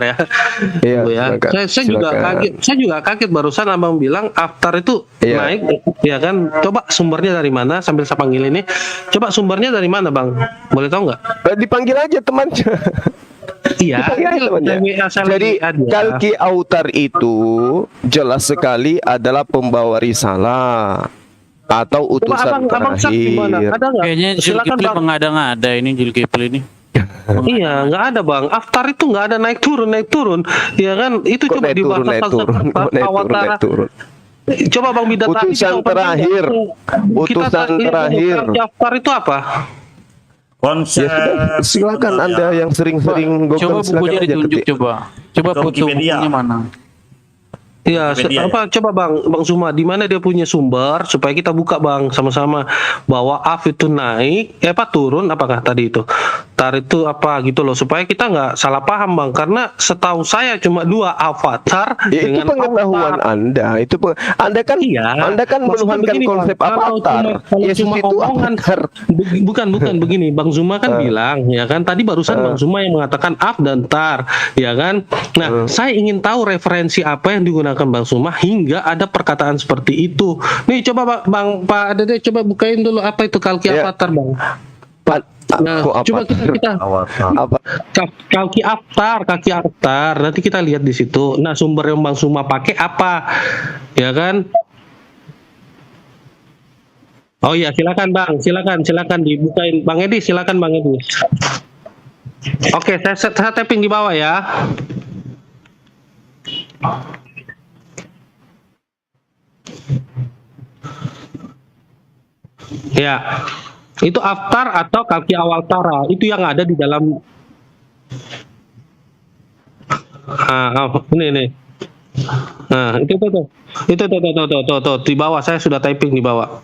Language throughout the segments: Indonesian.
ya. Iya, Bu ya. silakan. Saya juga Silakan. kaget. Saya juga kaget barusan abang bilang aftar itu Iya. naik, ya kan? Coba sumbernya dari mana? Sambil saya panggil ini. Coba sumbernya dari mana, bang? Boleh tahu nggak? Dipanggil aja temannya. Iya. Dipanggil aja temannya. Jadi Kalki Autar itu jelas sekali adalah pembawa risalah atau Coba utusan abang cek di mana? terakhir. Ada nggak? Kayaknya Silakan Zulkifli bang. mengada-ngada ini Zulkifli ini. Iya, nggak ada bang. Aftar itu nggak ada naik turun, ya kan? Itu Kok coba naik dibaca turun, naik turun, kok naik turun, naik turun. Coba bang Bidata. Utusan terakhir, utusan terakhir. Aftar itu apa? Konsep. Ya sudah, silakan Anda yang sering-sering Coba silakan bukunya aja ditunjuk ketik. coba. Coba foto Wikipedia. bukunya mana? Iya, Wikipedia, apa coba bang Zuma di mana dia punya sumber supaya kita buka bang sama-sama bahwa af itu naik, turun apakah tadi itu tar itu apa gitu loh supaya kita nggak salah paham bang karena setahu saya cuma 2 avatar Ya, itu dengan pengetahuan avatar. Anda. Anda kan Iya. Anda kan Maksudnya menuhankan begini, konsep Bang. Kalau avatar. kalau Yesus cuma itu omongan, avatar. bukan begini. Bang Zuma kan bilang, ya kan tadi barusan Bang Zuma yang mengatakan af dan tar, ya kan. Nah, saya ingin tahu referensi apa yang digunakan Bang Zuma hingga ada perkataan seperti itu. Nih coba Bang Pak Dede coba bukain dulu apa itu kalki Ya. avatar Bang. Nah, Kok coba avatar? kita Apa? kaki avatar. Nanti kita lihat di situ. Nah, sumber yang Bang Zuma pakai apa? Ya kan? Oh iya, silakan Bang, silakan dibukain. Bang Edi, silakan Bang Edi. Oke, saya tapping di bawah ya. Ya, itu aftar atau kaki awal tara itu yang ada di dalam. Ini. Nah, itu tuh di bawah saya sudah typing di bawah.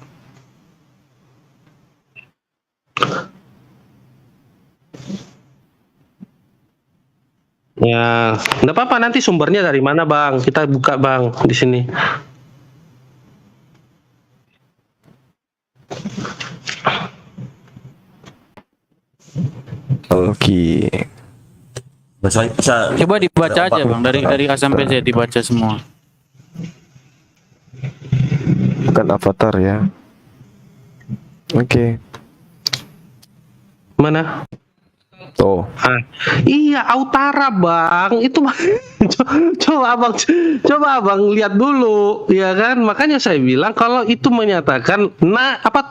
Ya, enggak apa-apa nanti sumbernya dari mana, Bang? Kita buka, Bang, di sini. Oke. Bisa Coba dibaca aja Bang, dari A sampai Z dibaca semua. Bukan avatar ya. Oke. Mana? Tuh. Iya, Autara Bang. Itu coba abang lihat dulu, ya kan? Makanya saya bilang kalau itu menyatakan,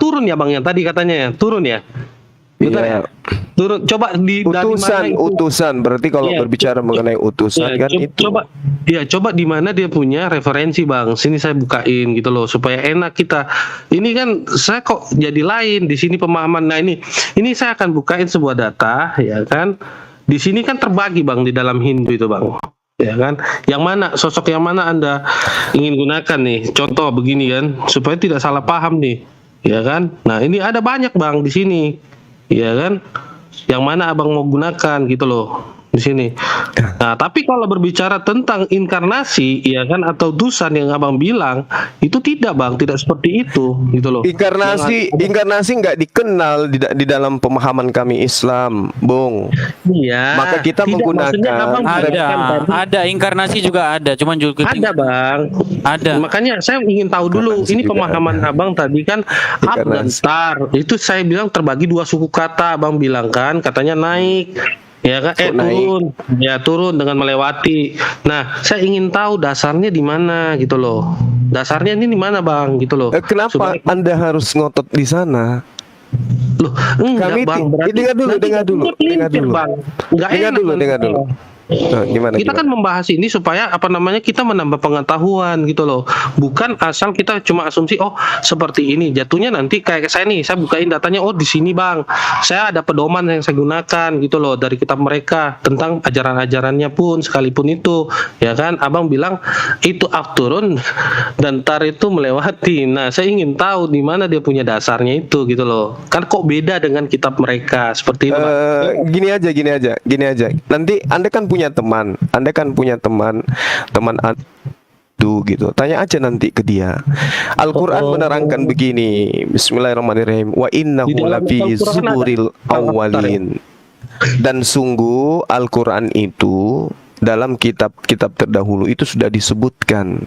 turun ya Bang yang tadi katanya ya, turun ya. Betul Iya. ya? Turun. Coba dari mana itu? Utusan. Berarti kalau Iya. berbicara mengenai utusan kan itu. Coba di mana dia punya referensi Bang. Sini saya bukain gitu loh supaya enak kita. Ini kan saya kok jadi lain di sini pemahaman. Nah ini saya akan bukain sebuah data ya kan. Di sini kan terbagi Bang di dalam Hindu itu Bang. Ya kan? Yang mana sosok yang mana Anda ingin gunakan nih? Contoh begini kan supaya tidak salah paham nih. Ya kan? Nah, ini ada banyak Bang di sini. Ya kan? Yang mana abang mau gunakan gitu loh di sini. Nah, tapi kalau berbicara tentang inkarnasi, ya kan atau utusan yang abang bilang itu tidak Bang, tidak seperti itu gitu loh. Inkarnasi nggak dikenal di dalam pemahaman kami Islam, Bung. Iya. Maka kita Tidak, menggunakan maksudnya abang berikan tadi. Ada inkarnasi juga ada, cuman Zulkifli Ada Bang. ada. Makanya saya ingin tahu dulu Inkarnasi ini juga pemahaman ada. abang tadi kan ab dan Inkarnasi. tar. Itu saya bilang terbagi 2 suku kata. Abang bilang kan katanya naik. Ya kan, Kok naik? turun, ya turun dengan melewati. Nah, saya ingin tahu dasarnya di mana gitu loh. Dasarnya ini di mana Bang gitu loh. Kenapa Supaya- Anda harus ngotot di sana? Loh, enggak Kami Bang, berarti dengar dulu, nanti dengar dulu, kita pelintir, dengar dulu. Bang. Enggak Dengar enak dulu, nanti. dengar dulu. Nah, gimana? Kita kan membahas ini supaya kita menambah pengetahuan gitu loh. Bukan asal kita cuma asumsi seperti ini. Jatuhnya nanti kayak saya nih, saya bukain datanya di sini Bang. Saya ada pedoman yang saya gunakan gitu loh dari kitab mereka tentang ajaran-ajarannya pun sekalipun itu. Ya kan? Abang bilang itu turun dan tar itu melewati. Nah, saya ingin tahu di mana dia punya dasarnya itu gitu loh. Kan kok beda dengan kitab mereka seperti itu, Bang. Gini aja. Nanti Anda kan punya teman gitu. Tanya aja nanti ke dia. Al-Qur'an menerangkan begini. Bismillahirrahmanirrahim. Wa innahu Di dalam lafi Al-Qur'an zuburil ada. awwalin. Dan sungguh Al-Qur'an itu dalam kitab-kitab terdahulu itu sudah disebutkan.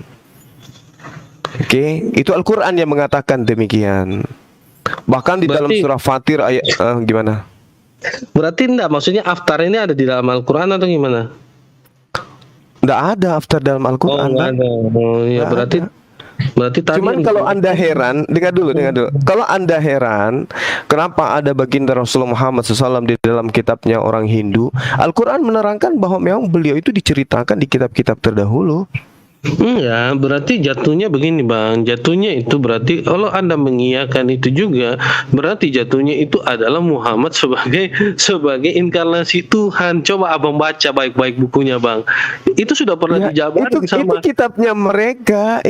Oke, itu Al-Quran yang mengatakan demikian. Bahkan di dalam Berarti- surah Fatir ayat gimana? Berarti enggak, maksudnya aftar ini ada di dalam Al-Quran atau gimana? Nggak ada aftar dalam Al-Quran. enggak Bang. ada. Oh iya, Nggak berarti tadi Cuman yang- kalau Anda heran, dengar dulu. Kalau Anda heran, kenapa ada baginda Rasulullah Muhammad SAW di dalam kitabnya orang Hindu, Al-Quran menerangkan bahwa memang beliau itu diceritakan di kitab-kitab terdahulu. Ya, berarti jatuhnya begini Bang. Jatuhnya itu berarti kalau Anda mengiyakan itu juga, berarti jatuhnya itu adalah Muhammad sebagai inkarnasi Tuhan. Coba Abang baca baik-baik bukunya Bang. Itu sudah pernah Ya, dijabarin itu sama. kitabnya mereka,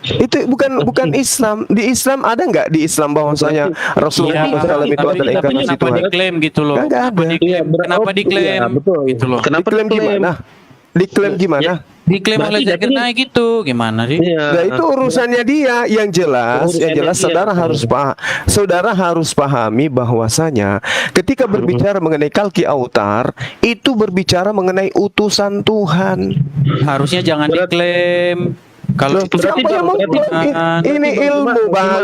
Itu bukan Islam. Di Islam ada nggak di Islam bahwasanya Rasulullah Iya, SAW itu tapi adalah inkarnasi kenapa Tuhan? diklaim gitu loh? Nggak ada. Iya, Kenapa diklaim? Iya, betul. Gitu loh. Kenapa Diklaim gimana? Diklaim gimana? Diklaim oleh Berarti Zakir Naik gitu, gimana sih? Iya. Nah itu urusannya dia. Yang jelas Urusannya dia. saudara harus pahami bahwasanya ketika berbicara mengenai Kalki Autar itu berbicara mengenai utusan Tuhan. Harusnya jangan diklaim. Kalau Loh, itu siapa berarti yang Bang, mengklaim? berarti- Ini ilmu, Bang.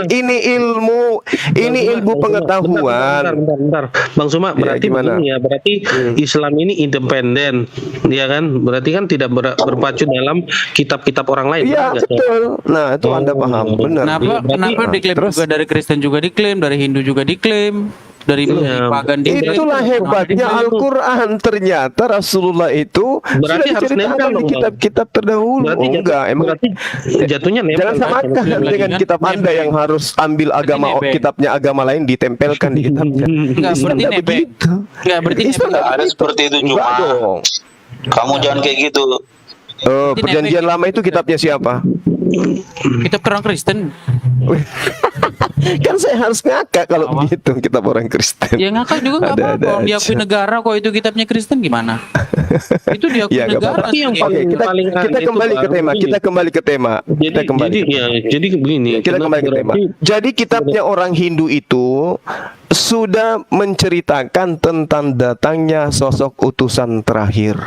Ini ilmu pengetahuan. Bentar. Bang Suma, Ya, berarti gimana? begini ya, berarti Islam ini independen, ya kan? Berarti kan tidak berpacu dalam kitab-kitab orang lain. Iya, benar nggak, Sum? betul. Nah, itu Anda paham, benar. Kenapa diklaim Terus? juga dari Kristen juga diklaim, dari Hindu juga diklaim, dari Iya. pagan diklaim. Itulah hebatnya Al-Quran. Ternyata Rasulullah itu Berarti sudah harus diceritakan nempel di dong, kitab-kitab terdahulu. Berarti Enggak, emang berarti jatuhnya nempel. jangan kan? samakan Lagi dengan kan? kitab Anda yang harus ambil agama nebeng. kitabnya agama lain ditempelkan di kitabnya. Enggak, Islam berarti nggak nebeng. begitu. Enggak, berarti Islam nebeng. nggak Ada begitu. seperti itu Enggak cuma dong. kamu jangan kayak gitu. Oh, Berarti perjanjian nebeng. lama itu kitabnya siapa? Kitab orang Kristen. Kan saya harus ngakak kalau begitu kitab orang Kristen. Ya ngakak juga nggak Ada-ada apa-apa. Orang aja. diakui negara kok itu kitabnya Kristen gimana? Itu diakui Ya, nggak negara. apa-apa. Tapi yang sih. Oke, kita paling kita aneh kembali itu, ke Bang, tema. begini. Kita kembali ke tema. Jadi jadi begini. Kita kenapa kembali ke tema. berarti- Jadi kitabnya orang Hindu itu sudah menceritakan tentang datangnya sosok utusan terakhir.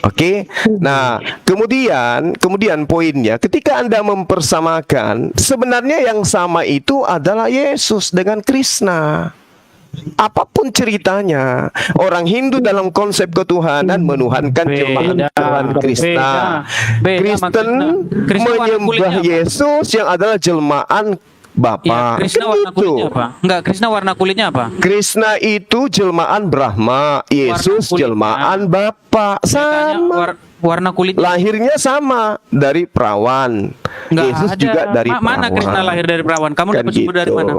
Oke. Nah, kemudian poinnya ketika Anda mempersamakan sebenarnya yang sama itu adalah Yesus dengan Krishna. Apapun ceritanya, orang Hindu dalam konsep ketuhanan menuhankan jemaat Tuhan Krishna. Beda Kristen sama Krishna warna menyembah kulitnya apa? Yesus yang adalah jelmaan Iya, Bapa. Krishna Kan warna gitu. kulitnya apa? Enggak, Krishna warna kulitnya apa? Krishna itu jelmaan Brahma, Yesus kulitnya. jelmaan Bapa. Tanya Sama. warna kulitnya. Lahirnya sama dari perawan. Enggak Yesus ada. juga dari perawan. Mana Krishna lahir dari perawan? Kamu Kan dapat sumber dari gitu. mana?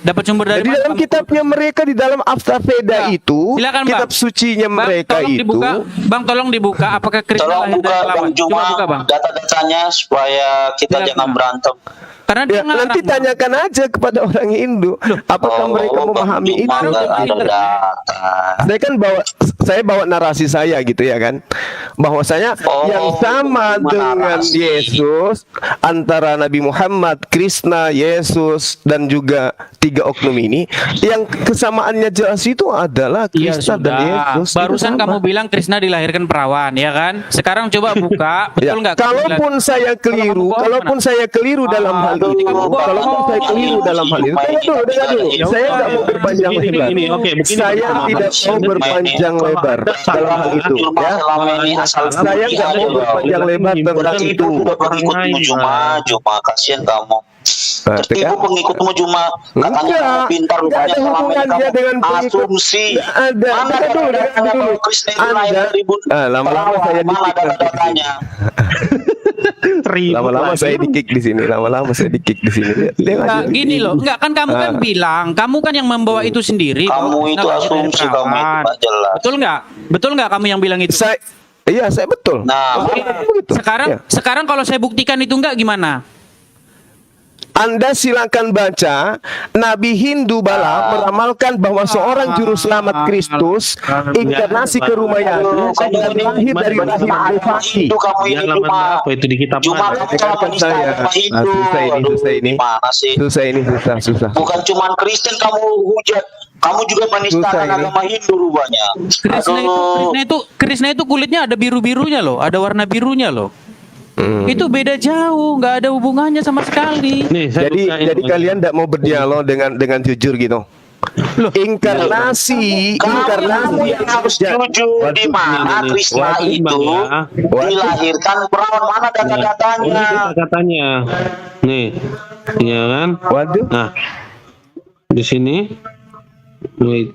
Dapat sumber dari Di mana? dalam kamu? kitabnya mereka di dalam Avtaveda Ya, itu, silakan, kitab Bang. sucinya Bang, mereka tolong itu. dibuka. Bang, tolong dibuka apakah Krishna Tolong lahir buka dari Bang perawan? Juma Coba buka, Bang. data-datanya supaya kita Silakan, jangan Bang. berantem. Karena dia Ya, ngelarang, nanti Bang. tanyakan aja kepada orang Hindu, apakah mereka Bang memahami Juma itu? nggak ada data. Saya bawa narasi saya gitu ya kan, bahwasanya Oh, yang sama cuma dengan narasi. Yesus antara Nabi Muhammad, Krishna, Yesus dan juga tiga oknum ini, yang kesamaannya jelas itu adalah Iya, Krishna dan sudah. Yesus. Itu Barusan sama. kamu bilang Krishna dilahirkan perawan, ya kan? Sekarang coba buka, Ya, betul nggak? kamu kalaupun bilang- saya keliru, Kalau kamu kalaupun saya keliru dalam hal Aduh, itu, Bang. kalaupun saya keliru dalam hal itu, dengar dulu. Ya Saya udah, nggak mau berpanjang begini, lebar. begini, oke, begini, Saya Bang. tidak mau berpanjang lebar dalam hal itu, ya. Selama ini asal Saya nggak mau berpanjang lebar tentang Berarti itu. udah pengikutmu Juma, kasihan kamu. Nah, Tertipu kan? pengikutmu Juma, katanya kamu pintar, Nggak rupanya ada selama ini hubungannya kamu dengan pengikut. asumsi. Nggak ada. Mana Dengar dulu, dengar data-datanya dulu. kalau Krishna itu lahir Anda, dari lama-lama perawan? saya Mana dikik nanti. data-datanya? Ribut Lama-lama lagi. saya di-kick di sini, lama-lama saya di-kick di sini. Dia Nggak, ngajak gini loh, enggak kan kamu kan bilang, kamu kan yang membawa itu sendiri. Kamu bahwa Krishna itu lahir dari asumsi, kamu itu perawan. nggak jelas. Betul nggak? Betul nggak kamu yang bilang itu? Iya, saya betul. Nah, Oke. Begitu. Ya. Sekarang kalau saya buktikan itu enggak gimana? Anda silakan baca Nabi Hindu Bala meramalkan bahwa seorang juru selamat Kristus inkarnasi ke rumah Yahudi dan lahir dari rahim Devaki. Hindu kamu ini Yang Juma. apa itu di kitab Juma mana? kamu telah Dengarkan menista saya. agama Hindu. Susah ini, Aduh, susah ini. gimana sih? Susah ini, susah. Bukan cuma Kristen kamu hujat. Kamu juga menistakan Susah ini. agama Hindu rupanya. Krishna itu kulitnya ada biru-birunya loh, ada warna birunya loh. Itu beda jauh, nggak ada hubungannya sama sekali. Nih, saya bukain. Jadi kalian tidak mau berdialog dengan jujur gitu. Inkarnasi Kamu yang harus jujur di mana Krishna Waduh, itu Bang, ya. dilahirkan perawan, mana Ini data-datanya? kata-katanya. Nih, ya kan? Waduh. Nah, di sini. Wait.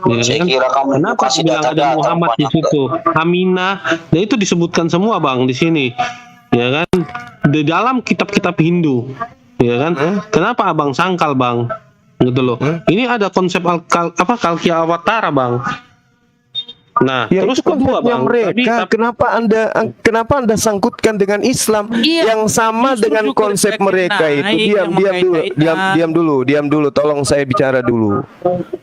Ya Saya kan? kira kamu Kenapa kasih bilang ada data-data Muhammad di banyak. situ? Aminah. Nah, itu disebutkan semua, Bang, di sini. Ya kan? Di dalam kitab-kitab Hindu. Ya kan? Kenapa Abang sangkal, Bang? Gitu loh. Ini ada konsep Kalkia Awatara, Bang. Nah, Ya, terus itu kedua, konsepnya Bang. mereka. Kenapa anda sangkutkan dengan Islam Iya, yang sama justru dengan syukur konsep saya mereka naik itu? yang Diam dulu. Tolong saya bicara dulu.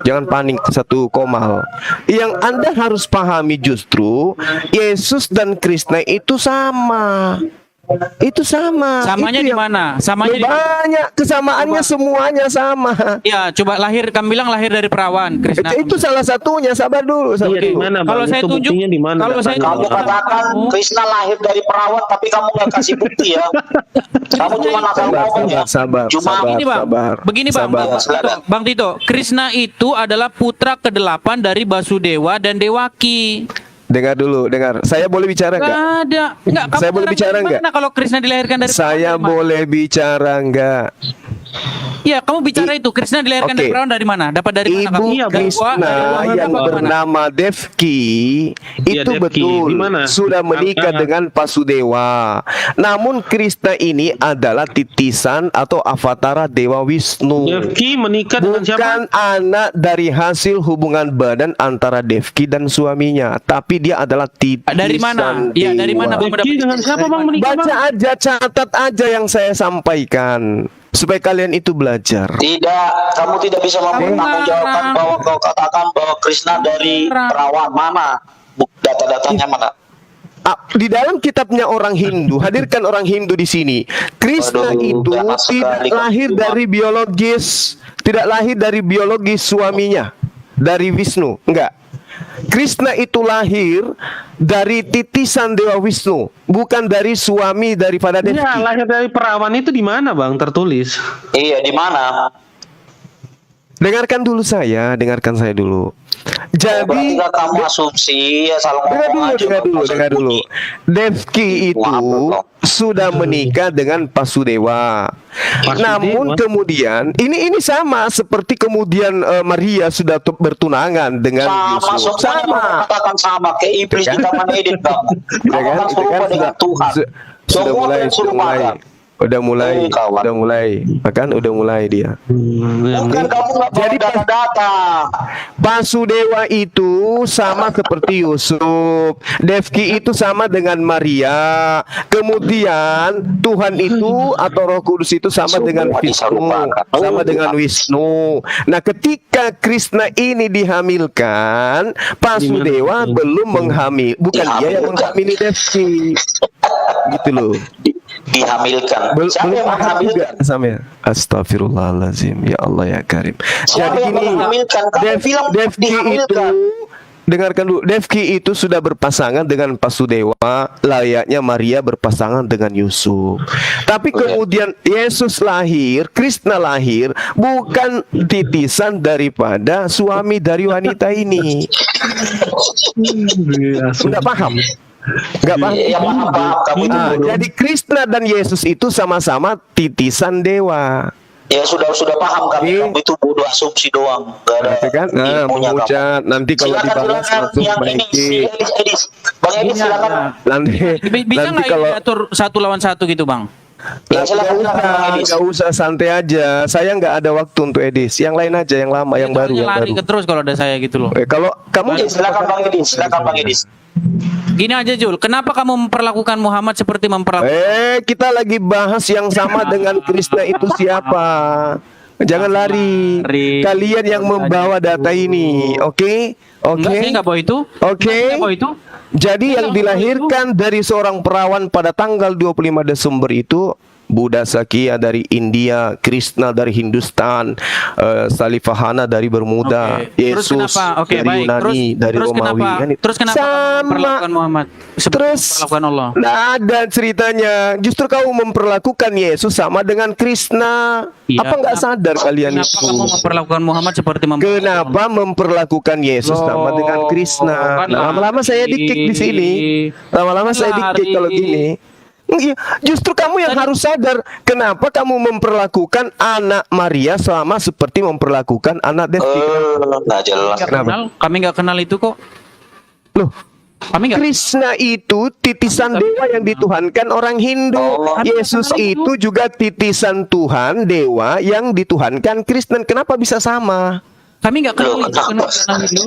Jangan panik satu komal. Yang anda harus pahami justru Yesus dan Krishna itu sama. Itu sama. Samanya Itu di yang- mana? Samanya di banyak kesamaannya, semuanya sama. Ya, coba kamu bilang lahir dari perawan, Krishna. Itu salah satunya. Sabar dulu. Iya, di mana, Bang? Kalau saya Itu tunjuk, buktinya di mana? kalau saya datanya? Kamu katakan Krishna lahir dari perawan, tapi kamu nggak kasih bukti ya. Kamu cuma asal ngomong ya. Sabar. Begini bang, begini bang, Sabar. Bang Tito, Krishna itu adalah putra ke-8 dari Basudewa dan Dewaki. Dengar dulu, dengar. Saya boleh bicara Gak enggak? ada, enggak. Kamu Saya boleh orang bicara dari enggak? mana kalau Krishna dilahirkan dari Saya perawan? boleh bicara enggak? Iya, kamu bicara itu. Krishna dilahirkan Oke. dari perawan dari mana? Dapat dari mana? Ibu Iya, Bang. Krishna Dari yang mana? bernama Devki Iya, itu Devki. betul Di mana? sudah menikah Ah. dengan Pasudewa. Namun Krishna ini adalah titisan atau avatara Dewa Wisnu. Devki menikah dengan siapa? Bukan anak dari hasil hubungan badan antara Devki dan suaminya, tapi dia adalah titisan Dari mana? Iya, dari mana, Dewa. Bang? Devki dengan siapa, Bang, menikah, Bang? Baca aja, catat aja yang saya sampaikan supaya kalian itu belajar. Tidak, kamu tidak bisa mempertanggungjawabkan bahwa kau katakan bahwa Krishna dari perawan. Mana data-datanya mana? Di dalam kitabnya orang Hindu, hadirkan orang Hindu di sini. Krishna Waduh, itu ganas tidak sekali lahir kamu. dari biologis suaminya, dari Wisnu, enggak. Krishna itu lahir dari titisan Dewa Wisnu, bukan dari suami daripada Devki. Iya, lahir dari perawan itu di mana, Bang? Tertulis. Iya, di mana? Dengarkan saya dulu. Jadi Berarti nggak kamu asumsi ya, salah ngomong aja. dengar dulu. Devki itu sudah menikah dengan Pasudewa. Namun kemudian ini sama seperti kemudian Maria sudah bertunangan dengan Sama, Yusuf. semuanya kamu katakan sama. Kayak iblis di Taman Eden kamu. Ya Kamu kan? akan Itu serupa kan dengan Tuhan. sudah Semua mulai, yang serupa. udah mulai, Kawan. bahkan udah mulai dia. Bukan kamu nggak bawa Jadi, data-data. Pasudewa itu sama seperti Yusuf, Devki itu sama dengan Maria. Kemudian Tuhan itu atau Roh Kudus itu sama dengan Wisnu, sama dengan Wisnu. Nah, ketika Krishna ini dihamilkan, Pasudewa belum bukan dia yang menghamili Devki. Gitu loh. Dihamilkan. Siapa yang menghamilkan? Sama. Astagfirullahaladzim. Ya Allah ya Karim. Siapa yang menghamilkan? Kamu bilang Devki itu, dihamilkan. dengarkan dulu. Devki itu sudah berpasangan dengan Pasudewa, layaknya Maria berpasangan dengan Yusuf. Tapi kemudian Yesus lahir, Krishna lahir, bukan titisan daripada suami dari wanita ini. Enggak paham? Enggak paham? Ya, paham. Kamu itu Nah, bodoh. jadi Krishna dan Yesus itu sama-sama titisan dewa. Ya sudah paham kami. Oke. Kamu itu bodoh, asumsi doang. Gak ada Gitu kan? Nah, ilmunya kamu. mengucap nanti kalau dibahas langsung yang ini si baik. Edis. Bang Edis silakan. Nanti Bisa nanti nggak kalau diatur 1 lawan 1 gitu, Bang? Ya silakan Bang Edis. nggak usah santai aja. Saya nggak ada waktu untuk edis. Yang lain aja, yang lama, yang baru, yang lari baru. terus kalau ada saya gitu loh. Kalau kamu Ya, silakan Bang Edis. Silakan Bang Edis. Gini aja Jul, kenapa kamu memperlakukan Muhammad seperti memperlakukan kita lagi bahas yang sama dengan Krishna itu siapa? Jangan lari. Kalian yang membawa data ini, oke? Enggak, saya nggak bawa itu. Oke. Saya nggak bawa itu. Jadi yang dilahirkan dari seorang perawan pada tanggal 25 Desember itu Buddha Sakya dari India, Krishna dari Hindustan, Salifahana dari Bermuda, Oke. Terus Yesus kenapa? Oke, dari baik. Yunani, dari Terus Romawi. kenapa? Kan itu. Terus kenapa kamu Sama. memperlakukan Muhammad seperti Terus memperlakukan Allah? nggak ada ceritanya. Justru kamu memperlakukan Yesus sama dengan Krishna. Iya, Apa nggak kenapa- sadar kalian Kenapa itu? kamu memperlakukan Muhammad seperti memperlakukan Kenapa memperlakukan Yesus sama dengan Krishna? kan Nah, lama-lama saya di-kick di sini. Lama-lama saya di-kick kalau gini. Iya, justru kamu yang harus sadar kenapa kamu memperlakukan anak Maria sama seperti memperlakukan anak Devi. Nggak jelas. Kenapa? Kami nggak kenal itu kok. Loh, Kami nggak. Krishna itu titisan dewa yang dituhankan orang Hindu. Oh. Yesus itu juga titisan Tuhan dewa yang dituhankan Kristen. Kenapa bisa sama? Kami nggak kenal Loh, itu. kenapa? Kenal itu.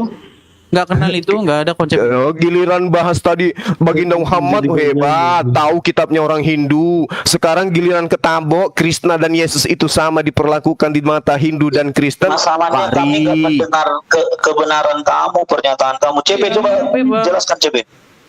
Nggak kenal itu. Nggak ada konsep. Giliran bahas tadi Baginda Muhammad hebat, tahu kitabnya orang Hindu. Sekarang giliran ketabok Krishna dan Yesus itu sama diperlakukan di mata Hindu dan Kristen. Masalahnya kami nggak mendengar kebenaran kamu, pernyataan kamu. CP coba Bang. jelaskan CP.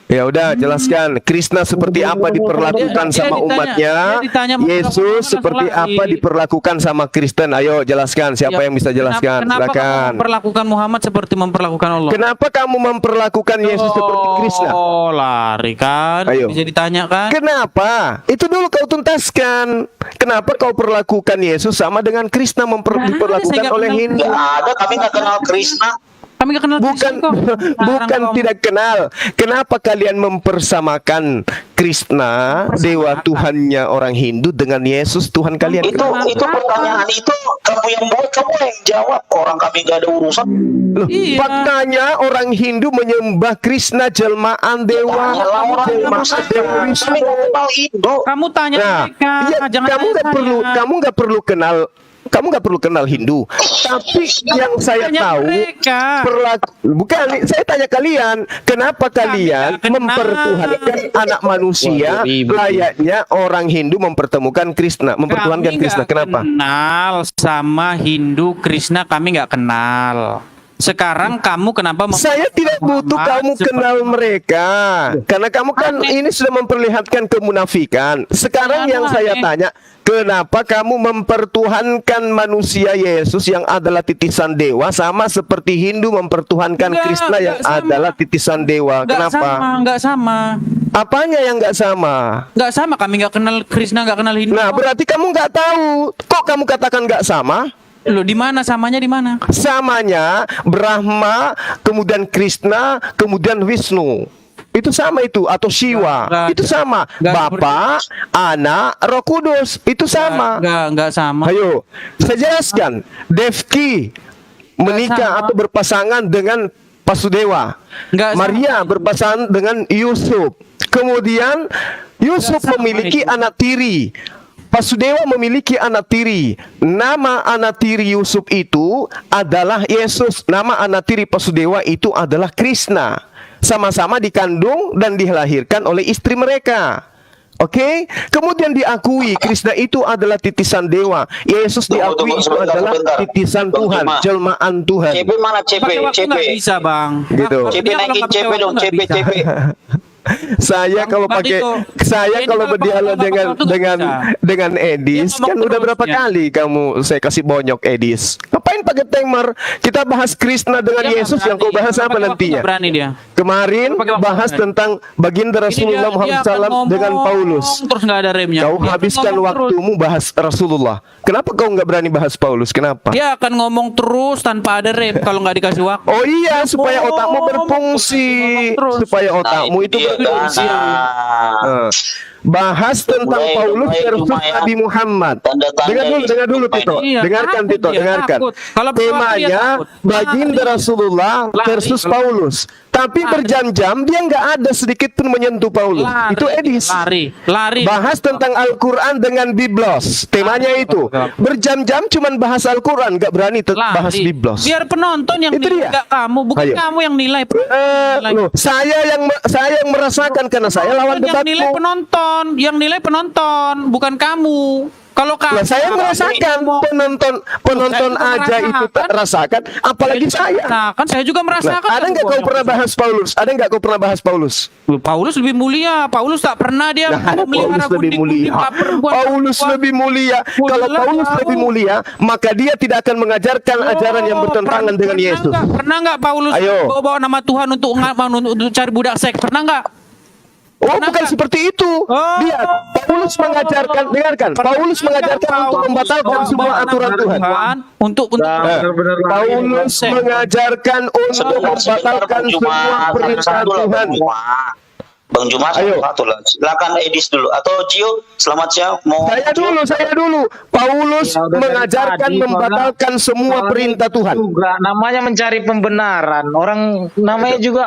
Ya udah, jelaskan Krishna seperti apa diperlakukan Dia sama ditanya- umatnya. dia ditanya Yesus Muhammad seperti langsung apa lari. diperlakukan sama Kristen. Ayo jelaskan, siapa Ya, yang bisa jelaskan? Kenapa kamu Silakan. memperlakukan Muhammad seperti memperlakukan Allah? Kenapa kamu memperlakukan Yesus seperti Krishna? Oh, lari kan? Ayo. Bisa ditanya kan? Kenapa? Itu dulu kau tuntaskan. Kenapa kau perlakukan Yesus sama dengan Krishna diperlakukan saya nggak oleh kenal. Hindu? Nggak ada, kami nggak kenal Krishna. Kami nggak kenal Bukan Krishna kok. Larang bukan kamu. tidak kenal. Kenapa kalian mempersamakan Krishna, dewa Tuhannya orang Hindu, dengan Yesus Tuhan kalian? Itu pertanyaan itu kamu yang buat, kamu yang jawab. Orang kami nggak ada urusan. Loh, Iya. faktanya orang Hindu menyembah Krishna jelmaan dewa, Tanyalah orang jelmaan dewa kami Wisnu. nggak kenal itu. Kamu tanya Nah, mereka, iya, jangan kamu tanya nggak saya. kamu nggak perlu kenal Hindu. Tapi yang saya Tanya tahu mereka. bukan, saya tanya kalian, kenapa kalian nggak kenal. mempertuhankan anak manusia layaknya orang Hindu mempertemukan Krishna, mempertuhankan Kami Krishna? nggak Kenapa? kenal sama Hindu Krishna, kami nggak kenal. Sekarang kamu kenapa Saya tidak butuh Muhammad kamu seperti- kenal mereka, karena kamu kan ini sudah memperlihatkan kemunafikan. Sekarang yang saya tanya, kenapa kamu mempertuhankan manusia Yesus yang adalah titisan dewa sama seperti Hindu mempertuhankan Nggak, Krishna yang nggak sama. adalah titisan dewa? Nggak Kenapa? sama, nggak sama. Apanya yang nggak sama? Nggak sama, kami nggak kenal Krishna, nggak kenal Hindu. Nah, berarti kamu nggak tahu. Kok kamu katakan nggak sama? Loh, di mana samanya di mana? Samanya Brahma, kemudian Krishna, kemudian Wisnu. Itu sama itu, atau Shiva. Nggak Itu ada. sama. Nggak Bapa, Anak, Roh Kudus. Itu sama. Nggak sama. Ayo, saya jelaskan. Devki menikah sama. atau berpasangan dengan Pasudewa. Nggak sama. Maria berpasangan dengan Yusuf. Kemudian Yusuf Nggak sama memiliki itu. anak tiri. Pasudewa memiliki anak tiri. Nama anak tiri Yusuf itu adalah Yesus. Nama anak tiri Pasudewa itu adalah Krishna. Sama-sama dikandung dan dilahirkan oleh istri mereka. Oke, kemudian diakui Krishna itu adalah titisan dewa. Yesus diakui itu adalah titisan Tuhan, jelmaan Tuhan. CP mana CP? Pakai waktu CP. nggak bisa, Bang. Gitu. CP Dia kalau naikin nggak pakai CP waktu dong, nggak CP bisa. CP. Saya Bang kalau Diko, pakai saya ini kalau kalau berdialog pakai dengan waktu nggak dengan bisa. dengan Edis Dia ngomong kan udah terus, berapa ya. kali kamu saya kasih bonyok Edis. Ngapain pakai timer? Kita bahas Krishna dengan Dia nggak Yesus, yang kau berani. bahas Kalau apa pakai waktu nantinya? nggak berani dia. Kemarin Pakai waktu bahas nggak tentang baginda Rasulullah Ini Muhammad dia akan SAW dengan ngomong, Paulus. Terus nggak ada remnya. Kau Dia akan habiskan ngomong terus. waktumu bahas Rasulullah. Kenapa kau nggak berani bahas Paulus? Kenapa? Dia akan ngomong terus tanpa ada rem kalau nggak dikasih waktu. Oh iya, supaya otakmu berfungsi, Ngomong terus. supaya Nah, otakmu itu dia berfungsi. Nah, Bahas tentang Mulai, Paulus mulai, versus lumayan. Nabi Muhammad. Tanda-tanda Dengar dulu ini. Tito. Iya, Dengarkan takut Tito, dia, dengarkan. takut. Kalau berwaktu dia Temanya takut. baginda Lari. Rasulullah Lari. versus Paulus. Tapi Lari. berjam-jam dia nggak ada sedikit pun menyentuh Paulus. Lari, Itu Edis. lari. Bahas tentang Al-Quran dengan Biblos. Temanya itu. Berjam-jam cuman bahas Al-Quran, nggak berani Lari. bahas Biblos. Biar penonton yang Itu nilai, dia. nggak kamu, bukan Ayo. kamu yang nilai. Loh, saya yang merasakan karena saya lawan Yang nilai debatmu. penonton, bukan kamu. Kalau Lah saya merasakan, penonton aja itu tak rasakan, apalagi saya. Nah, kan saya juga Nah, merasakan. ada nggak kau pernah bahas Paulus? Ada nggak kau pernah bahas Paulus? Paulus lebih mulia. Paulus tak pernah dia Nah, Paulus melihara lebih gundik-gundik mulia. perempuan. Paulus lebih mulia. Kalau Mulia Paulus jauh. lebih mulia, maka dia tidak akan mengajarkan ajaran yang bertentangan dengan Yesus. Pernah nggak Paulus Ayo. bawa nama Tuhan untuk cari budak seks? Pernah nggak? Oh, Kenapa? bukan seperti itu. Oh. Lihat, Paulus mengajarkan, dengarkan. Paulus mengajarkan untuk membatalkan semua aturan Tuhan. Untuk Paulus mengajarkan untuk membatalkan semua perintah Tuhan. Bang Juma, Ayo. satu lah. Silakan Edis dulu atau Cio. Selamat siang. Mau Saya dulu. Paulus Ya, udah dari mengajarkan tadi, membatalkan semua perintah Tuhan. Juga namanya mencari pembenaran. Orang namanya juga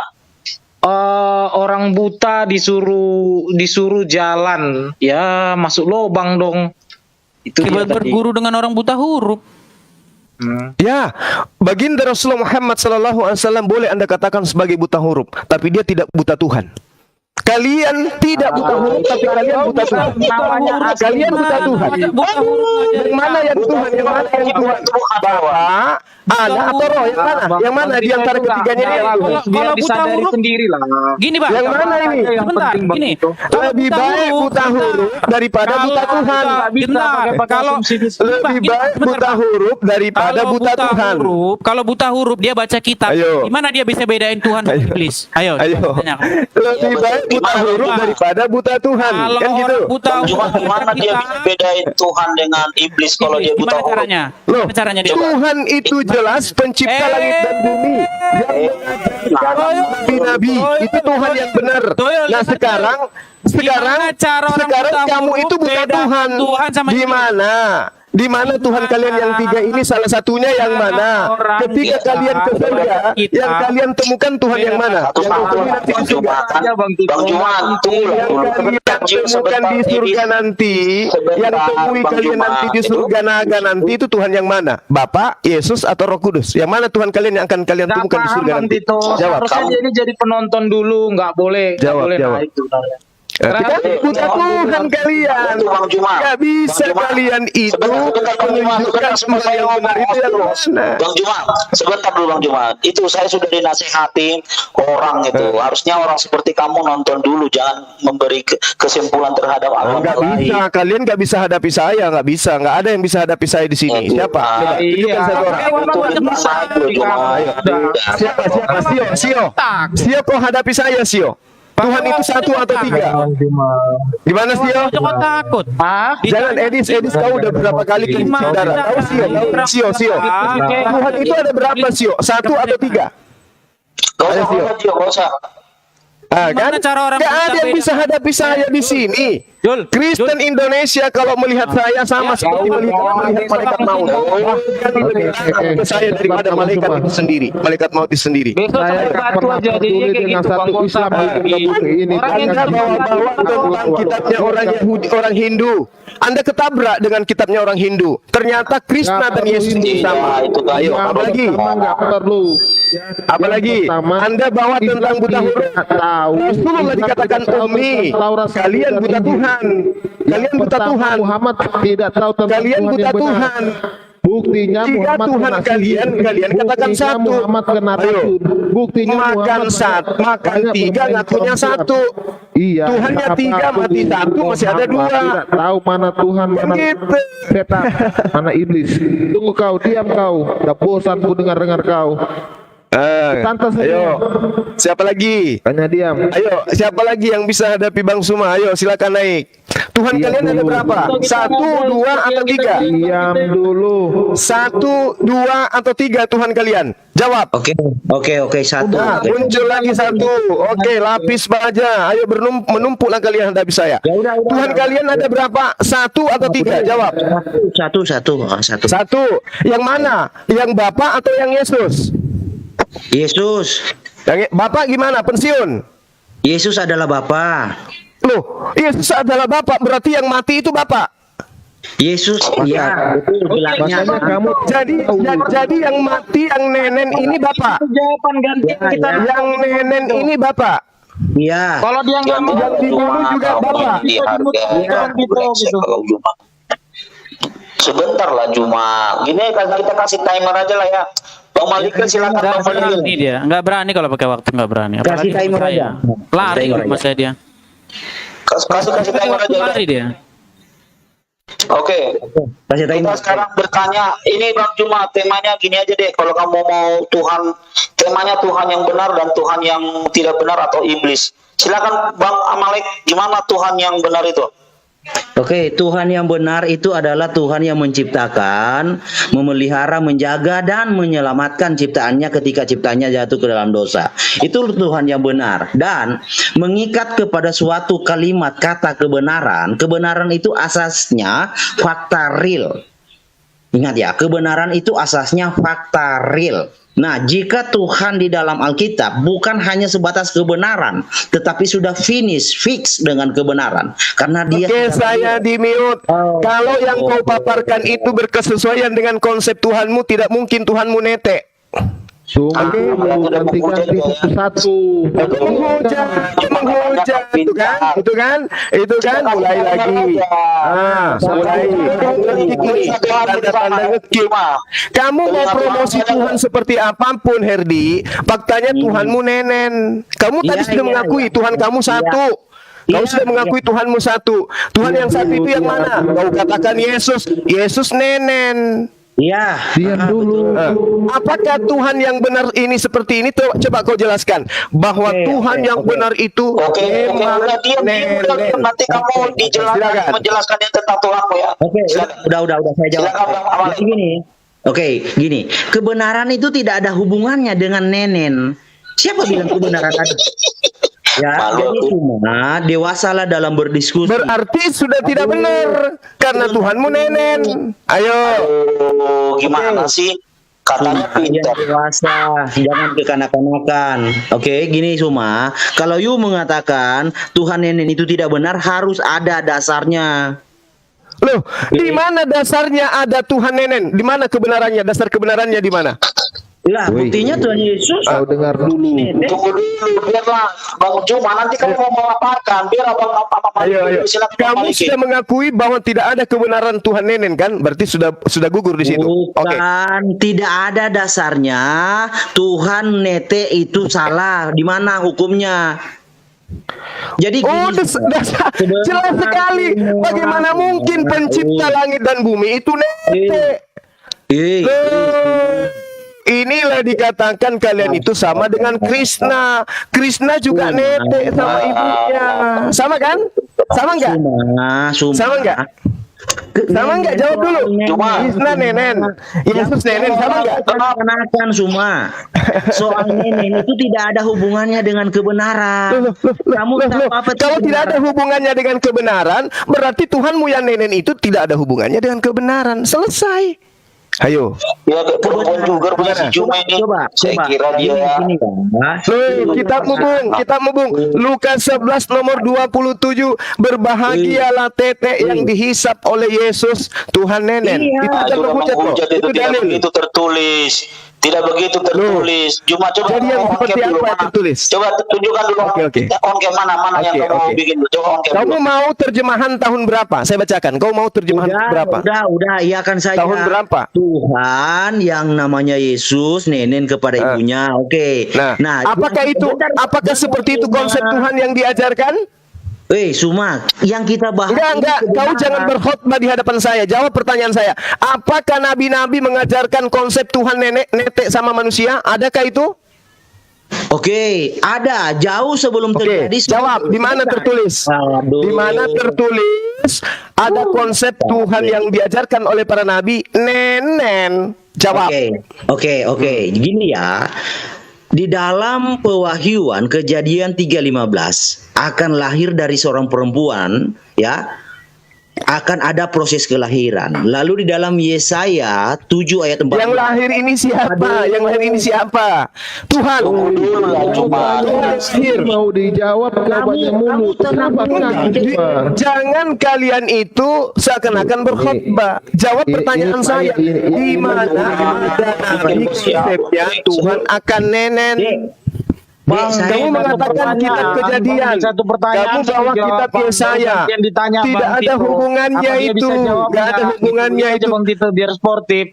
orang buta disuruh jalan, ya masuk lubang dong. Itu dia tadi. berguru dengan orang buta huruf. Ya, baginda Rasulullah Muhammad SAW boleh Anda katakan sebagai buta huruf, tapi dia tidak buta Tuhan. Kalian tidak buta huruf, tapi kalian buta Tuhan. Kalian buta Tuhan. Yang mana yang Tuhan? Yang mana yang Tuhan? Bapa, Anak atau Roh? Yang mana? Yang mana di antara ketiganya ini? yang Tuhan? Biar Kalau buta disadari huruf- sendiri lah. Gini Bang. Yang mana ini? Sebentar, gini. Lebih baik buta huruf daripada buta Tuhan. Bentar, kalau Lebih baik buta huruf daripada kalau buta Tuhan. Kalau buta huruf dia baca kitab. Ayo. Gimana dia bisa bedain Tuhan dan Ayo. iblis? Ayo. Ayo. tanya. Lebih baik buta huruf daripada buta Tuhan. Kalau Kan gitu. orang buta Bang Juma, huruf gimana baca dia kitab, bisa bedain Tuhan dengan iblis kalau dia buta gimana huruf? caranya? Loh, Gimana caranya dia? Tuhan itu jelas pencipta langit dan bumi yang mengajarkan nabi-nabi. Itu Tuhan yang benar. Nah, sekarang Gimana cara orang buta kamu huruf itu buta bedakan Tuhan. Tuhan sama Di mana? Di mana Tuhan kalian yang tiga ini salah satunya yang mana? Ketika kalian ke surga, yang kalian temukan Tuhan yang mana? Satu Yang satu temui nanti Bang di surga. Juma, Bang Juma, tunggu Yang dulu. kalian temukan di surga nanti, yang temui Bang kalian Juma, nanti di itu- surga naga nanti itu Tuhan yang mana? Bapa, Yesus atau Roh Kudus? Yang mana Tuhan kalian yang akan kalian Nggak temukan di paham surga Bang nanti? Tito. Jawab. Harusnya dia ini jadi penonton dulu, nggak boleh Jawab. naik sebenarnya. Kan buta Tuhan kalian. Itu Bang Juma. Gak bisa Bang Juma. kalian itu Sebentar, Bang Juma. menunjukkan semua yang benar itu yang mana? Bang Juma, sebentar dulu Bang Juma. Itu saya sudah dinasihatin orang itu. Harusnya orang seperti kamu nonton dulu, jangan memberi kesimpulan terhadap agama Nggak lain. bisa, kalian nggak bisa hadapi saya, nggak bisa, nggak ada yang bisa hadapi saya di sini. Siapa? Coba, tunjukkan satu orang. Sio, kau hadapi saya, Sio. Tuhan itu satu atau tiga? Gimana, Sio? Jangan takut. Jangan, Edis, kau udah berapa kali ke saudara? Tahu, Sio. Tuhan itu ada berapa, Sio? Satu atau tiga? Gak usah, gak usah. Ah, kan? Gimana cara orang Gak buta ada yang beda? bisa hadapi saya di sini. Jul, Kristen Indonesia kalau melihat saya sama seperti melihat malaikat maut. Bahkan lebih takut ke saya daripada malaikat itu sendiri. Malaikat maut itu sendiri. Besok saya batu aja jadinya kayak gitu Bang Gonta. Anda bawa-bawa tentang kitabnya orang Yahudi, orang Hindu. Anda ketabrak dengan kitabnya orang Hindu. Ternyata Krishna dan Yesus itu sama. Ayo, apalagi? Apalagi? Anda bawa tentang buta huruf. Rasulullah dikatakan ummi. Kalian buta Tuhan. Kalian buta Tuhan. Muhammad tidak tahu tentang Kalian Tuhan buta yang benar. Tuhan. Buktinya Tiga Muhammad Tuhan kena kalian katakan Buktinya satu. Muhammad kena Ayo. racun. Buktinya Makan Muhammad satu, makan banyak tiga, bermain ngakunya konsep. satu. Iya. Tuhannya apa tiga, aku mati satu, masih ada Muhammad dua. Tidak tahu mana Tuhan, mana Gitu. setan, mana iblis. Tunggu kau, diam kau. Udah bosan ku dengar kau. Santai saja. Ayo, siapa lagi? Hanya diam. Ayo, siapa lagi yang bisa hadapi Bang Suma? Ayo, silakan naik. Tuhan Diam kalian ada dulu. berapa? Satu, dua, atau tiga? Diam dulu. Satu, dua, atau tiga Tuhan kalian? Jawab. Oke, satu. Nah, muncul lagi satu. Oke, lapis baja. Ayo menumpuklah kalian hadapi saya. Tuhan kalian ada berapa? Satu atau tiga? Jawab. Satu. Satu. Yang mana? Yang Bapak atau yang Yesus? Yesus. Yang Bapak gimana? Pensiun? Yesus adalah Bapa. Loh, Yesus adalah Bapak, berarti yang mati itu Bapak. Yesus, iya, betul bilangnya. Makanya kamu Jadi yang mati, yang nenen ini Bapak. Jawaban ganti kita. Yang nenen ini Bapak. Iya. Kalau dia nggak mau Yang dibunuh juga Bapak. Dihargai. Gitu. Sebentar lah cuma. Gini kan kita kasih timer aja lah ya. Bang Malik silakan Nggak Bang Malik. berani dia, nggak berani kalau pakai waktu, nggak berani. Kasih Apalagi timer saya. aja. Lari Timer kalau aja. saya dia. Kasih timer aja. Ya. Lari dia. Oke. Kasih Kita timer. sekarang bertanya, ini Bang Cuma temanya gini aja deh. Kalau kamu mau Tuhan, temanya Tuhan yang benar dan Tuhan yang tidak benar atau iblis. Silakan Bang Malik, gimana Tuhan yang benar itu? Oke, Tuhan yang benar itu adalah Tuhan yang menciptakan, memelihara, menjaga, dan menyelamatkan ciptaannya ketika ciptaannya jatuh ke dalam dosa. Itu Tuhan yang benar. Dan mengikat kepada suatu kalimat kata kebenaran, kebenaran itu asasnya fakta real. Ingat ya, kebenaran itu asasnya fakta real. Nah, jika Tuhan di dalam Alkitab bukan hanya sebatas kebenaran, tetapi sudah fix dengan kebenaran. Karena dia Oke, saya di mute. Kalau yang kau paparkan itu berkesesuaian dengan konsep Tuhanmu, tidak mungkin Tuhanmu netek. Tunggu, nanti ganti satu-satu. Menghujat, itu kan, mulai lagi. Mulai. Tanda-tanda ngekip. Kamu mau promosi Tuhan seperti apapun, Herdi, faktanya Tuhanmu nenen. Kamu tadi sudah mengakui Tuhan kamu satu. Kau sudah mengakui Tuhanmu satu. Tuhan yang satu itu yang mana? Kau katakan Yesus. Yesus nenen. ya, Diam dulu. Apakah Tuhan yang benar ini seperti ini? Coba kau jelaskan bahwa Tuhan yang benar itu Oke, memang udah diam, nenen. nanti kamu menjelaskannya tentang Tuhanmu ya. Oke, udah saya jawab. Silakan, Bang Malik. Jadi gini. Oke, gini. Kebenaran itu tidak ada hubungannya dengan nenen. Siapa bilang kebenaran ada? Ya, jadi cuma dewasalah dalam berdiskusi. Berarti sudah tidak benar karena Tuhanmu nenen. Ayo. Gimana sih? Katanya Yang pintar. dewasa, jangan kekanak-kanakan. Oke, gini Suma. Kalau you mengatakan Tuhan nenen itu tidak benar, harus ada dasarnya. Loh, di mana dasarnya ada Tuhan nenen? Di mana kebenarannya? Dasar kebenarannya di mana? Lah, buktinya Tuhan Yesus. Kau dengar dulu. Tunggu dulu, biarlah Bang Cuma nanti kamu mau melaporkan, biar Abang Ayo. silakan Bang Kamu Malik. sudah mengakui bahwa tidak ada kebenaran Tuhan nenen kan? Berarti sudah gugur di situ. Oke. Bukan, tidak ada dasarnya. Tuhan nete itu salah. Di mana hukumnya? Jadi Oh, gini, jelas sekali. Bagaimana mungkin pencipta langit dan bumi itu nete? Inilah dikatakan kalian itu sama dengan Krishna. Krishna juga nete sama ibunya. Sama kan? Sama enggak? Sama enggak? Sama enggak? Jawab dulu. Krishna nenen. Yesus nenen, sama enggak? Kenakan semua. Soal nenen itu tidak ada hubungannya dengan kebenaran. Kamu tahu apa itu Kalau tidak ada hubungannya dengan kebenaran, berarti Tuhanmu yang nenen itu tidak ada hubungannya dengan kebenaran. Selesai. Ayo. Ya, perempuan juga punya si Cuma ini. Saya kira dia ya. Kitab mubung. Lukas 11 nomor 27. Berbahagialah tete yang dihisap oleh Yesus Tuhan nenen. Itu bukan Juga menghujat loh. menghujat itu Itu tidak dalil. begitu tertulis. Tidak begitu tertulis. Coba Jadi yang on-cam seperti dulu apa yang mana. tertulis? Coba tunjukkan dulu Oke. on-cam mana yang Oke, kamu mau oke. bikin dulu. Coba on-cam Kamu dulu. mau terjemahan tahun berapa? Saya bacakan. Kau mau terjemahan berapa? Udah, iya kan saja. Tahun berapa? Tuhan yang namanya Yesus nenen kepada ibunya. Oke. Nah, apakah itu? Apakah seperti itu konsep Tuhan yang diajarkan? Suma, yang kita bahas Enggak. Kau jangan berkhotbah di hadapan saya. Jawab pertanyaan saya. Apakah nabi-nabi mengajarkan konsep Tuhan netek sama manusia? Adakah itu? Oke, ada jauh sebelum terjadi. Jawab. Di mana tertulis? Di mana tertulis ada konsep Tuhan yang diajarkan oleh para nabi nenen? Jawab. Oke. Gini ya. Di dalam pewahyuan Kejadian 3:15 akan lahir dari seorang perempuan, ya. Akan ada proses kelahiran. Lalu di dalam Yesaya 7 ayat 4. Yang lahir ini siapa? Yang lahir ini siapa? Tuhan. Mau dijawab kau banyak mulut. Kenapa kau? Jangan kalian itu seakan-akan berkhotbah. Jawab pertanyaan saya. Di mana ada nabi konsepnya Tuhan akan nenen? Bang, saya Kamu mengatakan kitab Kejadian. Satu pertanyaan, Kamu bawa satu kitab jawaban. Yesaya. Yang ditanya Tidak Bang ada Tito. hubungannya Apa dia itu. bisa jawab Nggak ada nggak? hubungannya Gitu aja, itu. Bang Tito biar sportif.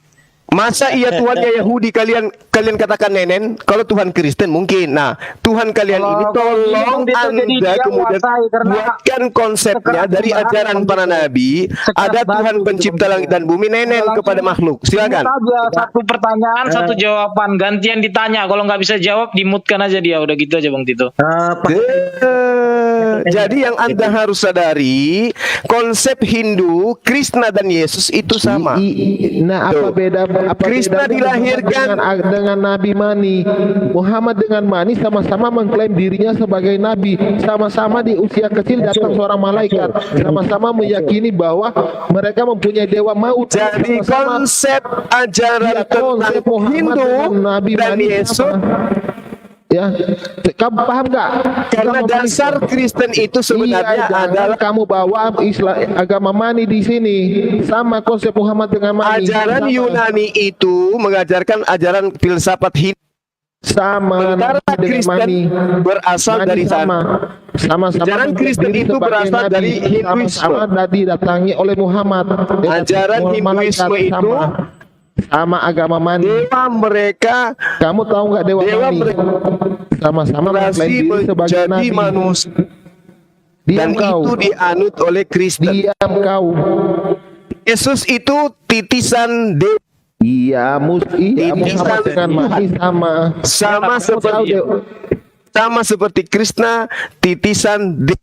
Masa iya Tuhannya Yahudi kalian katakan nenen? Kalau Tuhan Kristen mungkin. Nah, Tuhan kalian ini tolong Itu jadi Anda dia kemudian menguasai karena buatkan konsepnya sekeras dari bahan ajaran Bang para Tito. nabi. Sekeras Ada Tuhan bahan gitu, pencipta Bang langit Tito. dan bumi, nenen Langsung kepada makhluk. Silakan. Mute aja, satu pertanyaan, satu jawaban. Gantian ditanya. Kalau nggak bisa jawab, dimutkan aja dia. Udah gitu aja Bang Tito. Jadi yang Anda harus sadari, konsep Hindu, Krishna dan Yesus itu sama. Nah, apa Tuh. beda? Apa Krishna bedanya dilahirkan dengan Nabi Mani? Muhammad dengan Mani sama-sama mengklaim dirinya sebagai nabi, sama-sama di usia kecil datang seorang malaikat, sama-sama meyakini bahwa mereka mempunyai dewa maut. Jadi Sama-sama- konsep ajaran Ya, tentang konsep Muhammad Hindu dengan Nabi dan Mani Yesus, sama. Ya, kamu paham nggak? karena Agama dasar Mani- Kristen itu sebenarnya jangan adalah kamu bawa agama Mani di sini, sama konsep Muhammad dengan Mani. ajaran Sama. Yunani itu mengajarkan ajaran filsafat Hindu. Sama Sementara dengan Kristen Mani. berasal Mani dari sana. Sama-sama Ajaran Kristen diri itu sebagai berasal nabi. dari Hinduisme. Sama-sama didatangi oleh Muhammad. Ajaran Malaikat Hinduisme itu sama agama Mani. dewa mereka Kamu tahu nggak dewa Mani? Sama-sama berhasil mengklaim diri sebagai menjadi nabi. manusia Diam dan kau. itu dianut oleh Kristen. Diam kau. Yesus itu titisan dewa, Iya, Muhammad dengan Mani sama. sama seperti Krishna titisan dewa.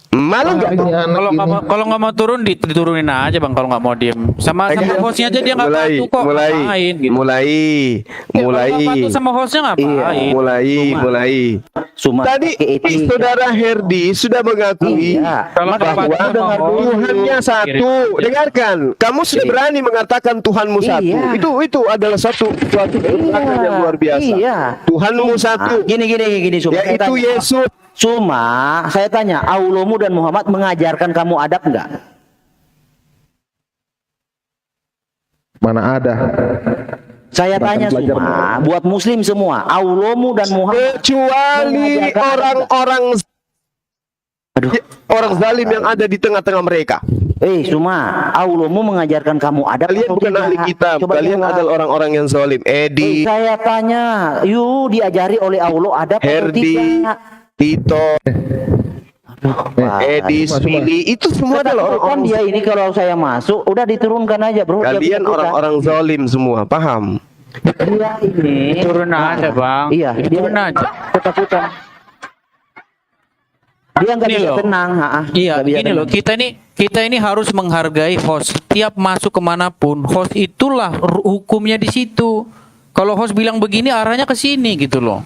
Malu nggak? Ini anak ini. Kalau nggak mau turun diturunin aja Bang, kalau nggak mau diem. Sama hostnya aja dia nggak mulai, patuh kok. Ngapain gitu. mulai, Ya, kalau nggak patuh sama hostnya ngapain? mulai. Tadi saudara Herdi sudah mengakui Kalau nggak bahwa patuh sama host, Tuhannya satu. Dengarkan, kamu sudah berani mengatakan Tuhanmu satu. Itu adalah suatu keberanian yang luar biasa. Tuhanmu satu, Gini, Suma. Saya yaitu tanya, Yesus. Cuma saya tanya, Allahmu dan Muhammad mengajarkan kamu adab enggak? Mana ada? Saya tanya Suma, buat muslim semua, Allahmu dan Muhammad Kecuali mengajarkan orang zalim yang ada di tengah-tengah mereka. Suma, Allahmu mengajarkan kamu adab Kalian atau bukan tidak? ahli kitab, Coba kalian jawab. adalah orang-orang yang zalim. Edi, Saya tanya, diajari oleh Allah adab atau Herdi, tidak? Tito, Edi, Smili, itu semua adalah Kan orang-orang. dia ini kalau saya masuk udah diturunkan aja bro. Dia Kalian bisa orang-orang zalim semua, paham? Dia ini Turun aja Bang. Iya, Turun dia aja. ketakutan. Dia nggak Ini bisa loh. tenang. Iya, nggak bisa gini loh, tenang. kita ini harus menghargai host. Setiap masuk kemanapun, host itulah hukumnya di situ. Kalau host bilang begini, arahnya ke sini gitu loh.